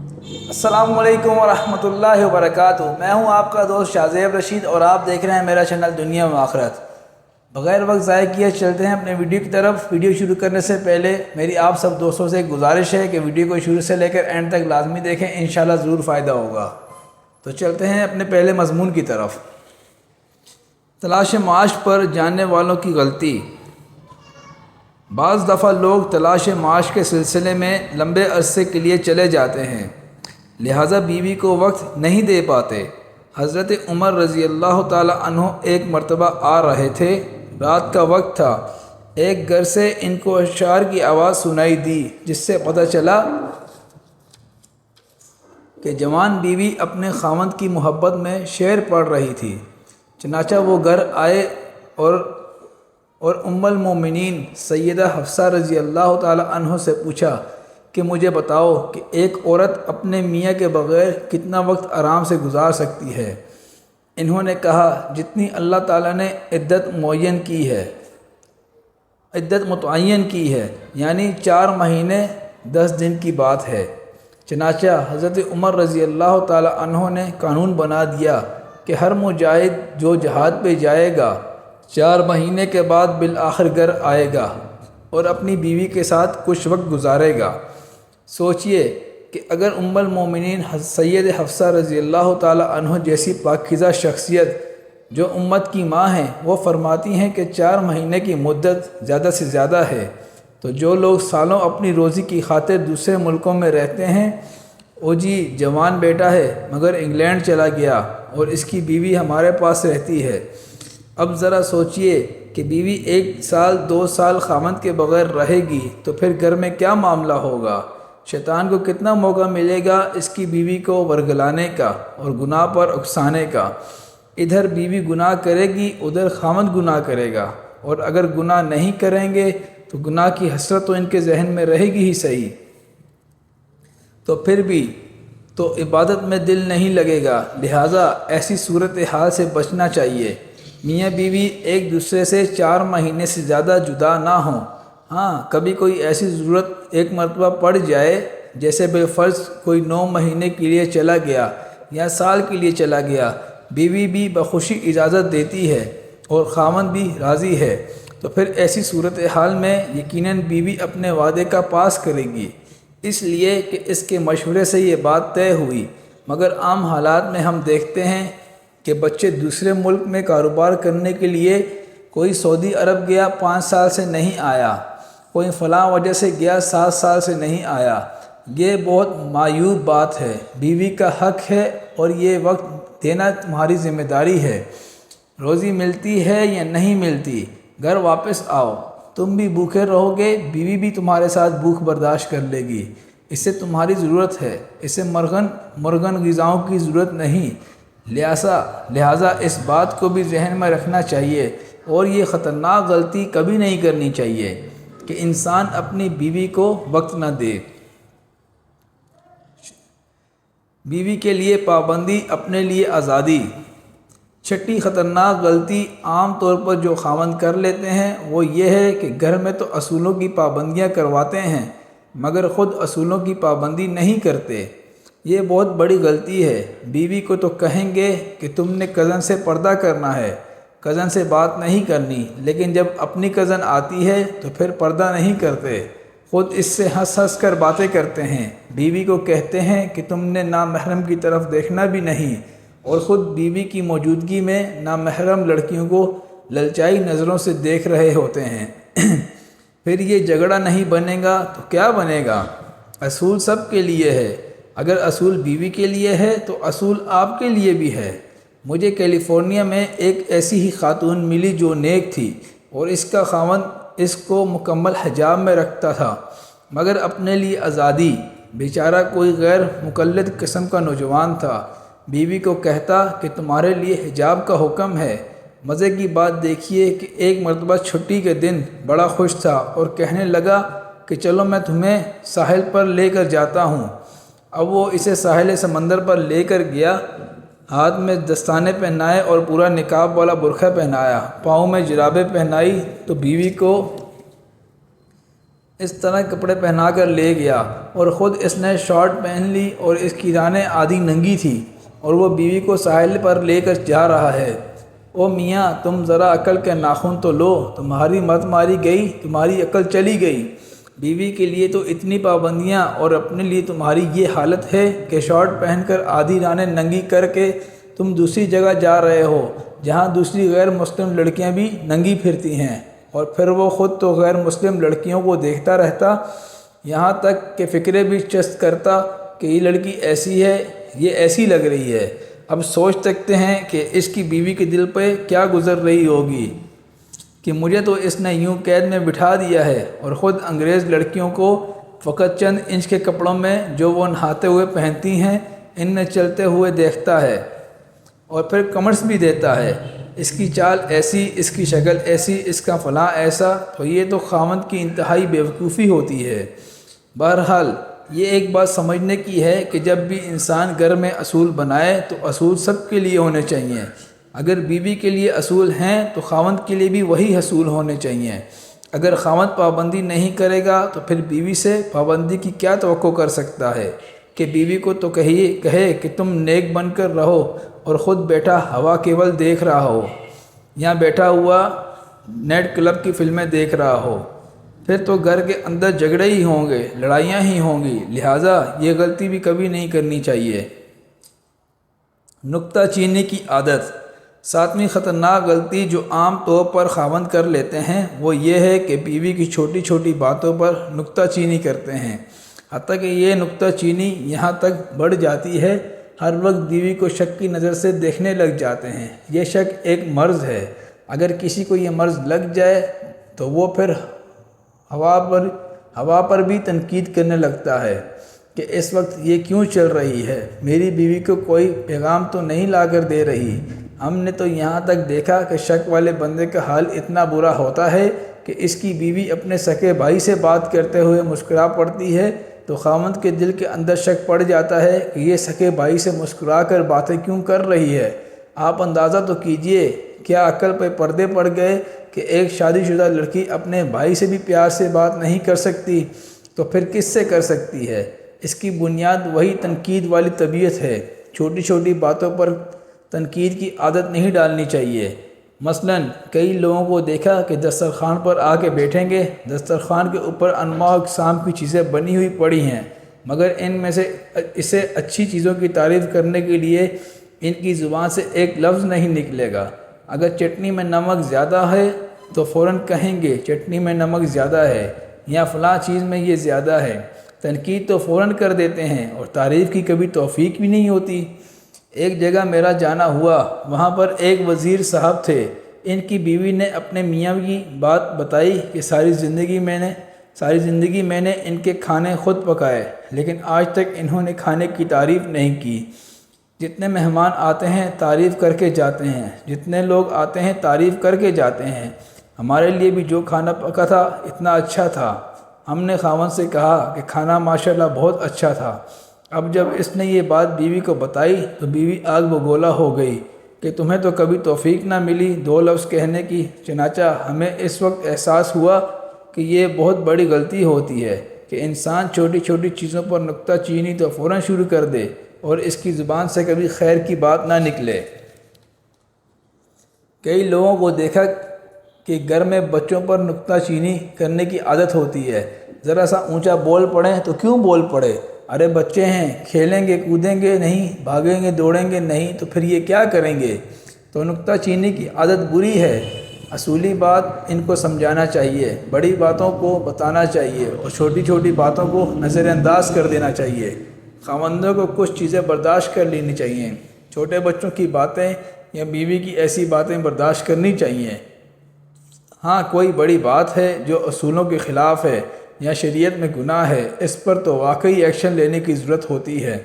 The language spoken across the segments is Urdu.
السلام علیکم ورحمۃ اللہ وبرکاتہ۔ میں ہوں آپ کا دوست شاہزیب رشید اور آپ دیکھ رہے ہیں میرا چینل دنیا و آخرت۔ بغیر وقت ضائع کیے چلتے ہیں اپنے ویڈیو کی طرف۔ ویڈیو شروع کرنے سے پہلے میری آپ سب دوستوں سے ایک گزارش ہے کہ ویڈیو کو شروع سے لے کر اینڈ تک لازمی دیکھیں، انشاءاللہ ضرور فائدہ ہوگا۔ تو چلتے ہیں اپنے پہلے مضمون کی طرف۔ تلاش معاش پر جاننے والوں کی غلطی۔ بعض دفعہ لوگ تلاش معاش کے سلسلے میں لمبے عرصے کے لیے چلے جاتے ہیں، لہٰذا بیوی کو وقت نہیں دے پاتے۔ حضرت عمر رضی اللہ تعالی عنہ ایک مرتبہ آ رہے تھے، رات کا وقت تھا۔ ایک گھر سے ان کو اشعار کی آواز سنائی دی، جس سے پتہ چلا کہ جوان بیوی اپنے خاوند کی محبت میں شعر پڑھ رہی تھی۔ چنانچہ وہ گھر آئے اور ام المومنین سیدہ حفصہ رضی اللہ تعالی عنہ سے پوچھا کہ مجھے بتاؤ کہ ایک عورت اپنے میاں کے بغیر کتنا وقت آرام سے گزار سکتی ہے؟ انہوں نے کہا، جتنی اللہ تعالیٰ نے عدت متعین کی ہے، یعنی 4 مہینے 10 دن کی بات ہے۔ چنانچہ حضرت عمر رضی اللہ تعالی عنہ نے قانون بنا دیا کہ ہر مجاہد جو جہاد پہ جائے گا 4 مہینے کے بعد بالآخر گھر آئے گا اور اپنی بیوی کے ساتھ کچھ وقت گزارے گا۔ سوچئے کہ اگر ام المومنین سید حفصہ رضی اللہ تعالی عنہ جیسی پاکیزہ شخصیت جو امت کی ماں ہیں، وہ فرماتی ہیں کہ 4 مہینے کی مدت زیادہ سے زیادہ ہے، تو جو لوگ سالوں اپنی روزی کی خاطر دوسرے ملکوں میں رہتے ہیں، او جی جوان بیٹا ہے مگر انگلینڈ چلا گیا اور اس کی بیوی ہمارے پاس رہتی ہے۔ اب ذرا سوچئے کہ بیوی 1 سال 2 سال خاوند کے بغیر رہے گی تو پھر گھر میں کیا معاملہ ہوگا؟ شیطان کو کتنا موقع ملے گا اس کی بیوی کو ورگلانے کا اور گناہ پر اکسانے کا۔ ادھر بیوی گناہ کرے گی، ادھر خاوند گناہ کرے گا، اور اگر گناہ نہیں کریں گے تو گناہ کی حسرت تو ان کے ذہن میں رہے گی ہی صحیح، تو پھر بھی تو عبادت میں دل نہیں لگے گا۔ لہٰذا ایسی صورتحال سے بچنا چاہیے۔ میاں بیوی ایک دوسرے سے 4 مہینے سے زیادہ جدا نہ ہوں۔ ہاں، کبھی کوئی ایسی ضرورت ایک مرتبہ پڑ جائے، جیسے بالفرض کوئی 9 مہینے کے لیے چلا گیا یا سال کے لیے چلا گیا، بیوی بھی بخوشی اجازت دیتی ہے اور خاوند بھی راضی ہے، تو پھر ایسی صورتحال میں یقیناً بیوی اپنے وعدے کا پاس کرے گی، اس لیے کہ اس کے مشورے سے یہ بات طے ہوئی۔ مگر عام حالات میں ہم دیکھتے ہیں کہ بچے دوسرے ملک میں کاروبار کرنے کے لیے کوئی سعودی عرب گیا 5 سال سے نہیں آیا، کوئی فلاں وجہ سے گیا 7 سال سے نہیں آیا۔ یہ بہت معیوب بات ہے۔ بیوی کا حق ہے اور یہ وقت دینا تمہاری ذمہ داری ہے۔ روزی ملتی ہے یا نہیں ملتی، گھر واپس آؤ۔ تم بھی بھوکے رہو گے، بیوی بھی تمہارے ساتھ بھوک برداشت کر لے گی۔ اسے تمہاری ضرورت ہے، اسے مرغن غذاؤں کی ضرورت نہیں۔ لہٰذا اس بات کو بھی ذہن میں رکھنا چاہیے اور یہ خطرناک غلطی کبھی نہیں کرنی چاہیے کہ انسان اپنی بیوی کو وقت نہ دے۔ بیوی کے لیے پابندی، اپنے لیے آزادی۔ 6ٹھی خطرناک غلطی عام طور پر جو خاوند کر لیتے ہیں وہ یہ ہے کہ گھر میں تو اصولوں کی پابندیاں کرواتے ہیں مگر خود اصولوں کی پابندی نہیں کرتے۔ یہ بہت بڑی غلطی ہے۔ بیوی کو تو کہیں گے کہ تم نے کزن سے پردہ کرنا ہے، کزن سے بات نہیں کرنی، لیکن جب اپنی کزن آتی ہے تو پھر پردہ نہیں کرتے، خود اس سے ہنس کر باتیں کرتے ہیں۔ بیوی کو کہتے ہیں کہ تم نے نامحرم کی طرف دیکھنا بھی نہیں، اور خود بیوی کی موجودگی میں نامحرم لڑکیوں کو للچائی نظروں سے دیکھ رہے ہوتے ہیں۔ پھر یہ جھگڑا نہیں بنے گا تو کیا بنے گا؟ اصول سب کے لیے ہے۔ اگر اصول بیوی کے لیے ہے تو اصول آپ کے لیے بھی ہے۔ مجھے کیلیفورنیا میں ایک ایسی ہی خاتون ملی جو نیک تھی اور اس کا خاوند اس کو مکمل حجاب میں رکھتا تھا مگر اپنے لیے آزادی۔ بیچارہ کوئی غیر مقلد قسم کا نوجوان تھا۔ بیوی کو کہتا کہ تمہارے لیے حجاب کا حکم ہے۔ مزے کی بات دیکھیے کہ ایک مرتبہ چھٹی کے دن بڑا خوش تھا اور کہنے لگا کہ چلو میں تمہیں ساحل پر لے کر جاتا ہوں۔ اب وہ اسے ساحل سمندر پر لے کر گیا، ہاتھ میں دستانے پہنائے اور پورا نقاب والا برقع پہنایا، پاؤں میں جرابیں پہنائی، تو بیوی کو اس طرح کپڑے پہنا کر لے گیا اور خود اس نے شارٹ پہن لی اور اس کی رانیں آدھی ننگی تھی اور وہ بیوی کو ساحل پر لے کر جا رہا ہے۔ او میاں، تم ذرا عقل کے ناخن تو لو، تمہاری مت ماری گئی، تمہاری عقل چلی گئی۔ بیوی کے لیے تو اتنی پابندیاں اور اپنے لیے تمہاری یہ حالت ہے کہ شارٹ پہن کر آدھی رانیں ننگی کر کے تم دوسری جگہ جا رہے ہو جہاں دوسری غیر مسلم لڑکیاں بھی ننگی پھرتی ہیں، اور پھر وہ خود تو غیر مسلم لڑکیوں کو دیکھتا رہتا، یہاں تک کہ فکرے بھی چست کرتا کہ یہ لڑکی ایسی ہے، یہ ایسی لگ رہی ہے۔ اب سوچ سکتے ہیں کہ اس کی بیوی کے دل پہ کیا گزر رہی ہوگی کہ مجھے تو اس نے یوں قید میں بٹھا دیا ہے، اور خود انگریز لڑکیوں کو فقط چند انچ کے کپڑوں میں جو وہ نہاتے ہوئے پہنتی ہیں ان میں چلتے ہوئے دیکھتا ہے اور پھر کمنٹس بھی دیتا ہے، اس کی چال ایسی، اس کی شکل ایسی، اس کا فلاں ایسا۔ تو یہ تو خاوند کی انتہائی بیوقوفی ہوتی ہے۔ بہرحال یہ ایک بات سمجھنے کی ہے کہ جب بھی انسان گھر میں اصول بنائے تو اصول سب کے لیے ہونے چاہیے۔ اگر بیوی کے لیے اصول ہیں تو خاوند کے لیے بھی وہی اصول ہونے چاہیے۔ اگر خاوند پابندی نہیں کرے گا تو پھر بیوی سے پابندی کی کیا توقع کر سکتا ہے کہ بیوی کو تو کہے کہ تم نیک بن کر رہو اور خود بیٹھا ہوا کیبل دیکھ رہا ہو یا بیٹھا ہوا نیٹ کلب کی فلمیں دیکھ رہا ہو، پھر تو گھر کے اندر جھگڑے ہی ہوں گے، لڑائیاں ہی ہوں گی۔ لہٰذا یہ غلطی بھی کبھی نہیں کرنی چاہیے۔ نکتہ چینی کی عادت۔ ساتویں خطرناک غلطی جو عام طور پر خاوند کر لیتے ہیں وہ یہ ہے کہ بیوی کی چھوٹی چھوٹی باتوں پر نکتہ چینی کرتے ہیں، حتیٰ کہ یہ نکتہ چینی یہاں تک بڑھ جاتی ہے ہر وقت بیوی کو شک کی نظر سے دیکھنے لگ جاتے ہیں۔ یہ شک ایک مرض ہے۔ اگر کسی کو یہ مرض لگ جائے تو وہ پھر ہوا پر بھی تنقید کرنے لگتا ہے کہ اس وقت یہ کیوں چل رہی ہے، میری بیوی کو کوئی پیغام تو نہیں لا کر دے رہی۔ ہم نے تو یہاں تک دیکھا کہ شک والے بندے کا حال اتنا برا ہوتا ہے کہ اس کی بیوی اپنے سکے بھائی سے بات کرتے ہوئے مسکرا پڑتی ہے تو خاوند کے دل کے اندر شک پڑ جاتا ہے کہ یہ سکے بھائی سے مسکرا کر باتیں کیوں کر رہی ہے۔ آپ اندازہ تو کیجئے، کیا عقل پہ پردے پڑ گئے کہ ایک شادی شدہ لڑکی اپنے بھائی سے بھی پیار سے بات نہیں کر سکتی تو پھر کس سے کر سکتی ہے؟ اس کی بنیاد وہی تنقید والی طبیعت ہے۔ چھوٹی چھوٹی باتوں پر تنقید کی عادت نہیں ڈالنی چاہیے۔ مثلاً کئی لوگوں کو دیکھا کہ دسترخوان پر آ کے بیٹھیں گے، دسترخوان کے اوپر انواع اقسام کی چیزیں بنی ہوئی پڑی ہیں، مگر ان میں سے اسے اچھی چیزوں کی تعریف کرنے کے لیے ان کی زبان سے ایک لفظ نہیں نکلے گا۔ اگر چٹنی میں نمک زیادہ ہے تو فوراً کہیں گے چٹنی میں نمک زیادہ ہے یا فلاں چیز میں یہ زیادہ ہے۔ تنقید تو فوراً کر دیتے ہیں اور تعریف کی کبھی توفیق بھی نہیں ہوتی۔ ایک جگہ میرا جانا ہوا، وہاں پر ایک وزیر صاحب تھے۔ ان کی بیوی نے اپنے میاں کی بات بتائی کہ ساری زندگی میں نے ان کے کھانے خود پکائے، لیکن آج تک انہوں نے کھانے کی تعریف نہیں کی۔ جتنے مہمان آتے ہیں تعریف کر کے جاتے ہیں، جتنے لوگ آتے ہیں تعریف کر کے جاتے ہیں۔ ہمارے لیے بھی جو کھانا پکا تھا اتنا اچھا تھا۔ ہم نے خاوند سے کہا کہ کھانا ماشاءاللہ بہت اچھا تھا۔ اب جب اس نے یہ بات بیوی کو بتائی تو بیوی آگ بگولا ہو گئی کہ تمہیں تو کبھی توفیق نہ ملی دو لفظ کہنے کی۔ چنانچہ ہمیں اس وقت احساس ہوا کہ یہ بہت بڑی غلطی ہوتی ہے کہ انسان چھوٹی چھوٹی چیزوں پر نکتہ چینی تو فوراً شروع کر دے اور اس کی زبان سے کبھی خیر کی بات نہ نکلے۔ کئی لوگوں کو دیکھا کہ گھر میں بچوں پر نکتہ چینی کرنے کی عادت ہوتی ہے۔ ذرا سا اونچا بول پڑیں تو کیوں بول پڑے، ارے بچے ہیں، کھیلیں گے کودیں گے نہیں، بھاگیں گے دوڑیں گے نہیں تو پھر یہ کیا کریں گے۔ تو نکتہ چینی کی عادت بری ہے۔ اصولی بات ان کو سمجھانا چاہیے، بڑی باتوں کو بتانا چاہیے اور چھوٹی چھوٹی باتوں کو نظر انداز کر دینا چاہیے۔ خاوندوں کو کچھ چیزیں برداشت کر لینی چاہیے، چھوٹے بچوں کی باتیں یا بیوی کی ایسی باتیں برداشت کرنی چاہیے۔ ہاں کوئی بڑی بات ہے جو اصولوں کے خلاف ہے یا شریعت میں گناہ ہے، اس پر تو واقعی ایکشن لینے کی ضرورت ہوتی ہے،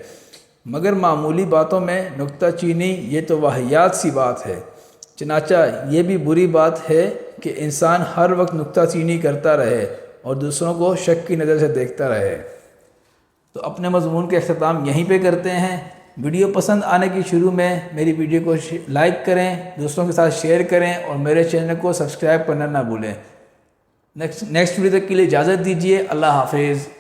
مگر معمولی باتوں میں نکتہ چینی یہ تو واہیات سی بات ہے۔ چنانچہ یہ بھی بری بات ہے کہ انسان ہر وقت نکتہ چینی کرتا رہے اور دوسروں کو شک کی نظر سے دیکھتا رہے۔ تو اپنے مضمون کے اختتام یہیں پہ کرتے ہیں۔ ویڈیو پسند آنے کی شروع میں میری ویڈیو کو لائک کریں، دوستوں کے ساتھ شیئر کریں اور میرے چینل کو سبسکرائب کرنا نہ بھولیں۔ نیکسٹ ویڈیو تک کے لیے اجازت دیجیے۔ اللہ حافظ۔